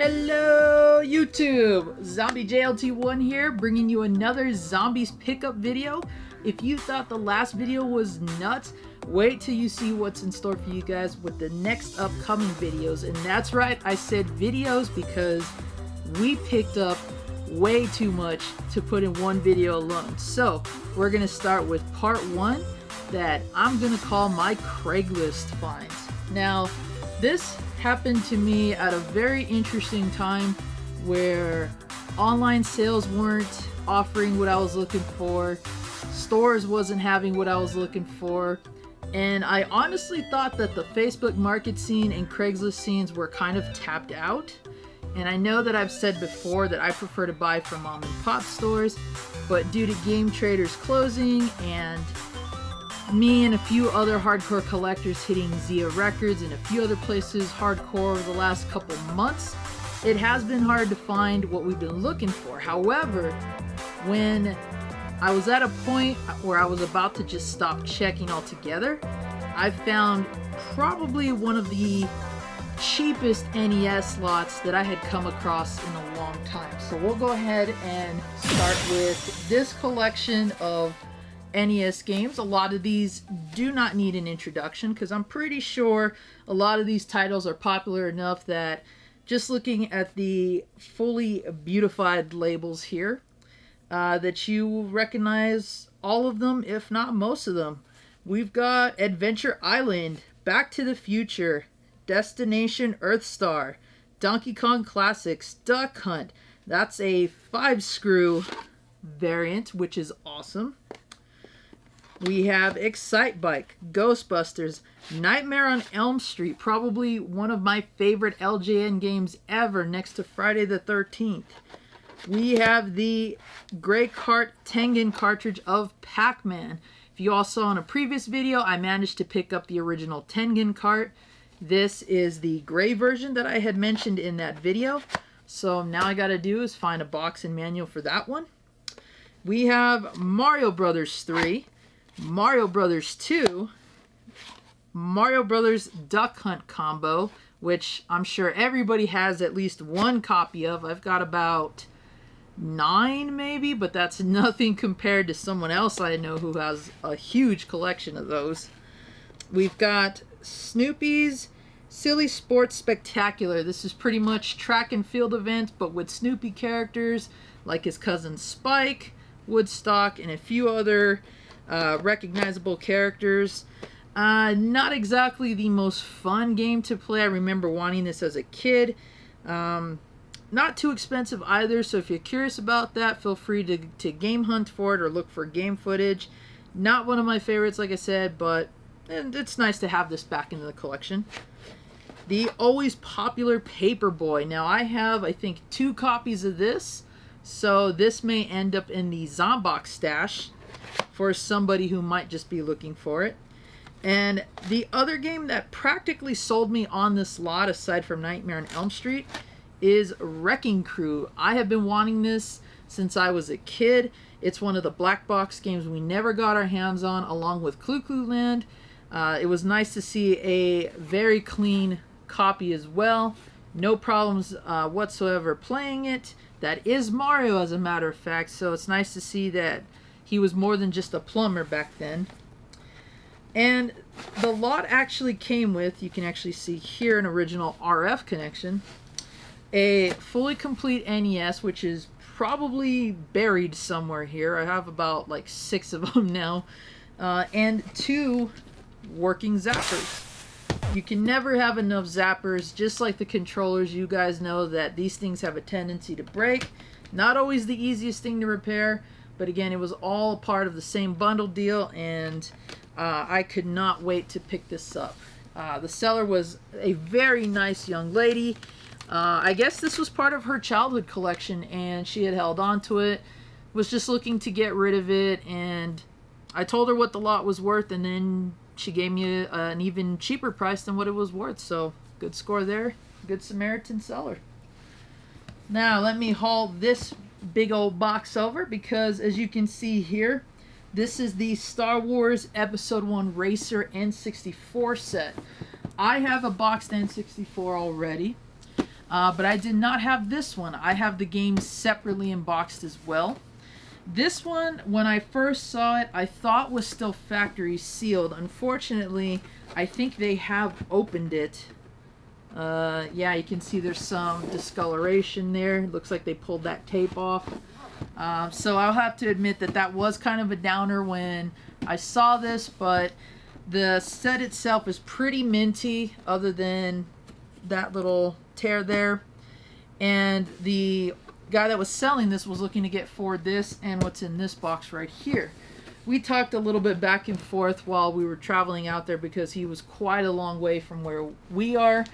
Hello YouTube! Zombie JLT1 here, bringing you another Zombies pickup video. If you thought the last video was nuts, wait till you see what's in store for you guys with the next upcoming videos. And that's right, I said videos because we picked up way too much to put in one video alone. So we're gonna start with part one that I'm gonna call my Craigslist finds. Now, this happened to me at a very interesting time where online sales weren't offering what I was looking for, stores wasn't having what I was looking for, and I honestly thought that the Facebook market scene and Craigslist scenes were kind of tapped out. And I know that I've said before that I prefer to buy from mom and pop stores, but due to Game Traders closing and me and a few other hardcore collectors hitting Zia Records and a few other places hardcore over the last couple months, it has been hard to find what we've been looking for. However, when I was at a point where I was about to just stop checking altogether, I found probably one of the cheapest NES slots that I had come across in a long time. So we'll go ahead and start with this collection of NES games. A lot of these do not need an introduction because I'm pretty sure a lot of these titles are popular enough that just looking at the fully beautified labels here that you will recognize all of them, if not most of them. We've got Adventure Island, Back to the Future, Destination Earthstar, Donkey Kong Classics, Duck Hunt. That's a 5-screw variant, which is awesome. We have Excite Bike, Ghostbusters, Nightmare on Elm Street, probably one of my favorite LJN games ever, next to Friday the 13th. We have the Grey Cart Tengen cartridge of Pac-Man. If you all saw in a previous video, I managed to pick up the original Tengen cart. This is the gray version that I had mentioned in that video. So now I gotta do is find a box and manual for that one. We have Mario Brothers 3. Mario Brothers 2, Mario Brothers Duck Hunt combo, which I'm sure everybody has at least one copy of. I've got about 9 maybe, but that's nothing compared to someone else I know who has a huge collection of those. We've got Snoopy's Silly Sports Spectacular. This is pretty much track and field events, but with Snoopy characters like his cousin Spike, Woodstock, and a few other recognizable characters. Not exactly the most fun game to play. I remember wanting this as a kid. Not too expensive either, so if you're curious about that, feel free to game hunt for it or look for game footage. Not one of my favorites, like I said, but it's nice to have this back in the collection. The always popular Paperboy. Now I have, I think, 2 copies of this, so this may end up in the Zombox stash for somebody who might just be looking for it. And the other game that practically sold me on this lot, aside from Nightmare on Elm Street, is Wrecking Crew. I have been wanting this since I was a kid. It's one of the black box games we never got our hands on, along with Clu Clu Land. It was nice to see a very clean copy as well. No problems whatsoever playing it. That is Mario, as a matter of fact, so it's nice to see that he was more than just a plumber back then. And the lot actually came with, you can actually see here, an original RF connection, a fully complete NES, which is probably buried somewhere here. I have about like 6 of them now, and 2 working zappers. You can never have enough zappers. Just like the controllers, you guys know that these things have a tendency to break. Not always the easiest thing to repair, but again, it was all part of the same bundle deal, and I could not wait to pick this up. The seller was a very nice young lady. I guess this was part of her childhood collection, and she had held on to it, was just looking to get rid of it, and I told her what the lot was worth, and then she gave me an even cheaper price than what it was worth. So good score there. Good Samaritan seller. Now let me haul this big old box over, because as you can see here, this is the Star Wars Episode 1 Racer N64 set. I have a boxed N64 already. But I did not have this one. I have the game separately unboxed as well. This one, when I first saw it, I thought was still factory sealed. Unfortunately, I think they have opened it. Yeah, you can see there's some discoloration there. It looks like they pulled that tape off. So I'll have to admit that that was kind of a downer when I saw this, but the set itself is pretty minty other than that little tear there. And the guy that was selling this was looking to get for this and what's in this box right here. We talked a little bit back and forth while we were traveling out there because he was quite a long way from where we are.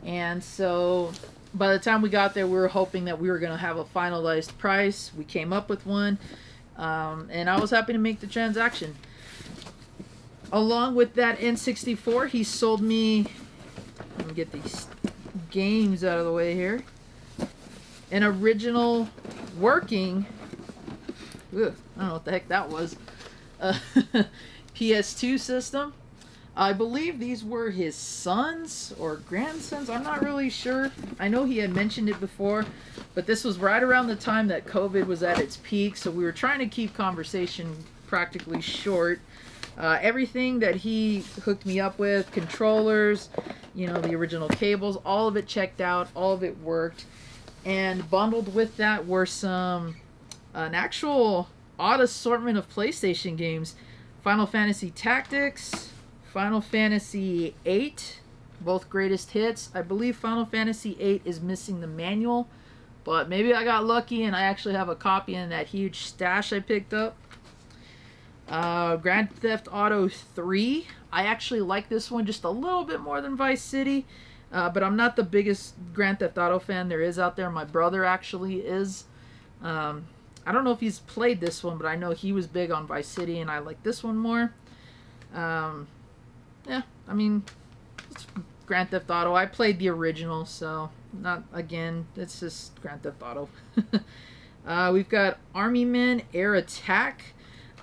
And so by the time we got there, we were hoping that we were going to have a finalized price. We came up with one, and I was happy to make the transaction. Along with that N64, he sold me, let me get these games out of the way here, an original working, I don't know what the heck that was, PS2 system. I believe these were his sons or grandsons. I'm not really sure. I know he had mentioned it before, but this was right around the time that COVID was at its peak, so we were trying to keep conversation practically short. Everything that he hooked me up with, controllers, you know, the original cables, all of it checked out, all of it worked. And bundled with that were an actual odd assortment of PlayStation games. Final Fantasy Tactics, Final Fantasy VIII, both greatest hits. I believe Final Fantasy VIII is missing the manual, but maybe I got lucky and I actually have a copy in that huge stash I picked up. Grand Theft Auto 3. I actually like this one just a little bit more than Vice City, but I'm not the biggest Grand Theft Auto fan there is out there. My brother actually is. I don't know if he's played this one, but I know he was big on Vice City, and I like this one more. Yeah, I mean, it's Grand Theft Auto. I played the original, so not, again, it's just Grand Theft Auto. We've got Army Men Air Attack.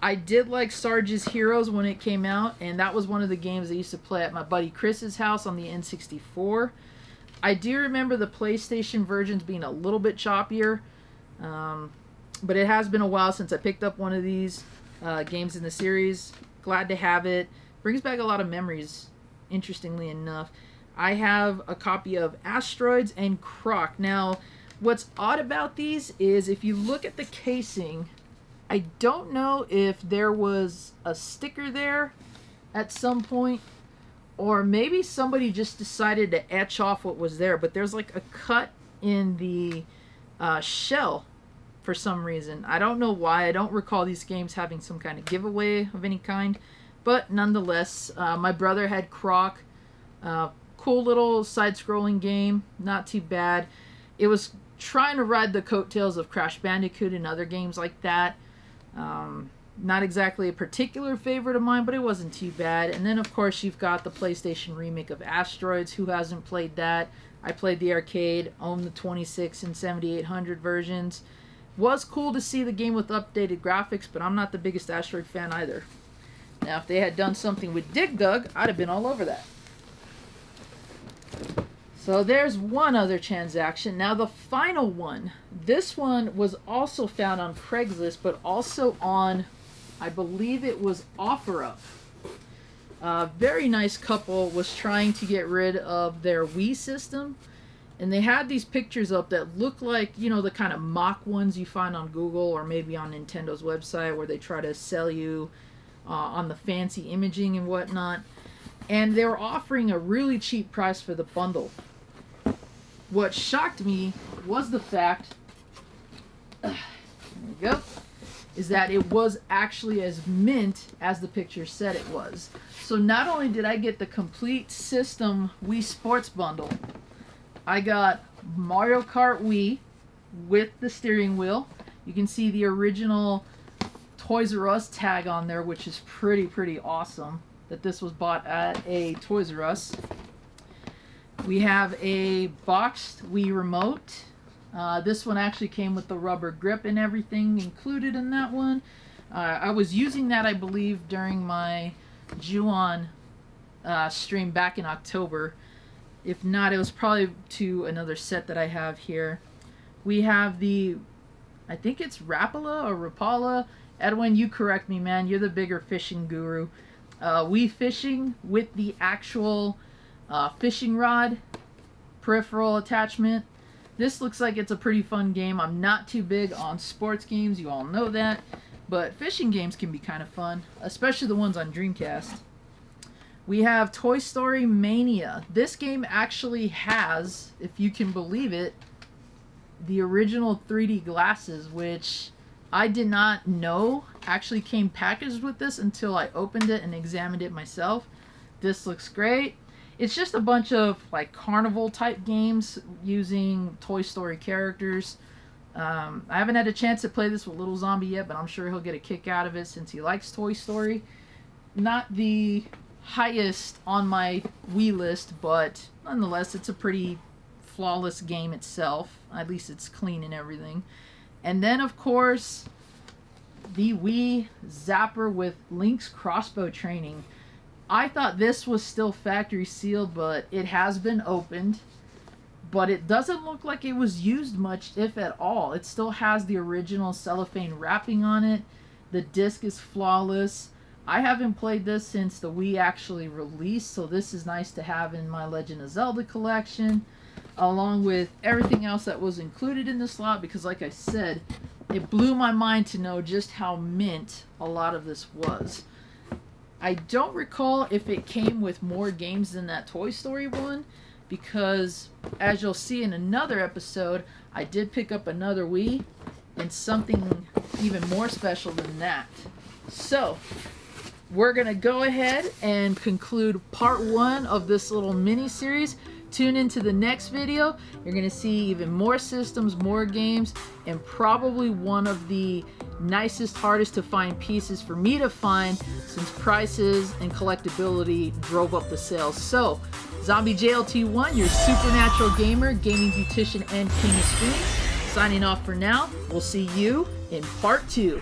I did like Sarge's Heroes when it came out, and that was one of the games I used to play at my buddy Chris's house on the N64. I do remember the PlayStation versions being a little bit choppier, but it has been a while since I picked up one of these games in the series. Glad to have it. Brings back a lot of memories, interestingly enough. I have a copy of Asteroids and Croc. Now, what's odd about these is if you look at the casing, I don't know if there was a sticker there at some point, or maybe somebody just decided to etch off what was there, but there's like a cut in the shell for some reason. I don't know why. I don't recall these games having some kind of giveaway of any kind, but nonetheless, my brother had Croc. Cool little side-scrolling game, not too bad. It was trying to ride the coattails of Crash Bandicoot and other games like that. Not exactly a particular favorite of mine, but it wasn't too bad. And then, of course, you've got the PlayStation remake of Asteroids. Who hasn't played that? I played the arcade, owned the 26 and 7800 versions. Was cool to see the game with updated graphics, but I'm not the biggest Asteroid fan either. Now, if they had done something with Dig Dug, I'd have been all over that. So there's one other transaction. Now the final one. This one was also found on Craigslist, but also on, I believe it was OfferUp. A very nice couple was trying to get rid of their Wii system. And they had these pictures up that look like, you know, the kind of mock ones you find on Google or maybe on Nintendo's website where they try to sell you on the fancy imaging and whatnot. And they were offering a really cheap price for the bundle. What shocked me was the fact, there we go, is that it was actually as mint as the picture said it was. So not only did I get the complete system Wii Sports bundle, I got Mario Kart Wii with the steering wheel. You can see the original Toys R Us tag on there, which is pretty awesome that this was bought at a Toys R Us. We have a boxed Wii remote. This one actually came with the rubber grip and everything included in that one. I was using that, I believe, during my Ju-On stream back in October. If not, it was probably to another set that I have here. We have the, I think it's Rapala or Rapala. Edwin, you correct me, man. You're the bigger fishing guru. Wii Fishing with the actual fishing rod peripheral attachment. This looks like it's a pretty fun game. I'm not too big on sports games, you all know that, but fishing games can be kind of fun, especially the ones on Dreamcast. We have Toy Story Mania. This game actually has, if you can believe it, the original 3D glasses, which I did not know actually came packaged with this until I opened it and examined it myself. This looks great. It's just a bunch of like carnival type games using Toy Story characters. I haven't had a chance to play this with Little Zombie yet, but I'm sure he'll get a kick out of it since he likes Toy Story. Not the highest on my Wii list, but nonetheless it's a pretty flawless game itself. At least it's clean and everything. And then of course the Wii Zapper with Link's crossbow training. I thought this was still factory sealed, but it has been opened. But it doesn't look like it was used much, if at all. It still has the original cellophane wrapping on it. The disc is flawless. I haven't played this since the Wii actually released, so this is nice to have in my Legend of Zelda collection, along with everything else that was included in this lot, because like I said, it blew my mind to know just how mint a lot of this was. I don't recall if it came with more games than that Toy Story one, because as you'll see in another episode, I did pick up another Wii and something even more special than that. So we're gonna go ahead and conclude part 1 of this little mini series. Tune into the next video. You're gonna see even more systems, more games, and probably one of the nicest, hardest to find pieces for me to find, since prices and collectability drove up the sales. So Zombie JLT1, your supernatural gamer, gaming beautician, and king of screens, signing off for now. We'll see you in part 2.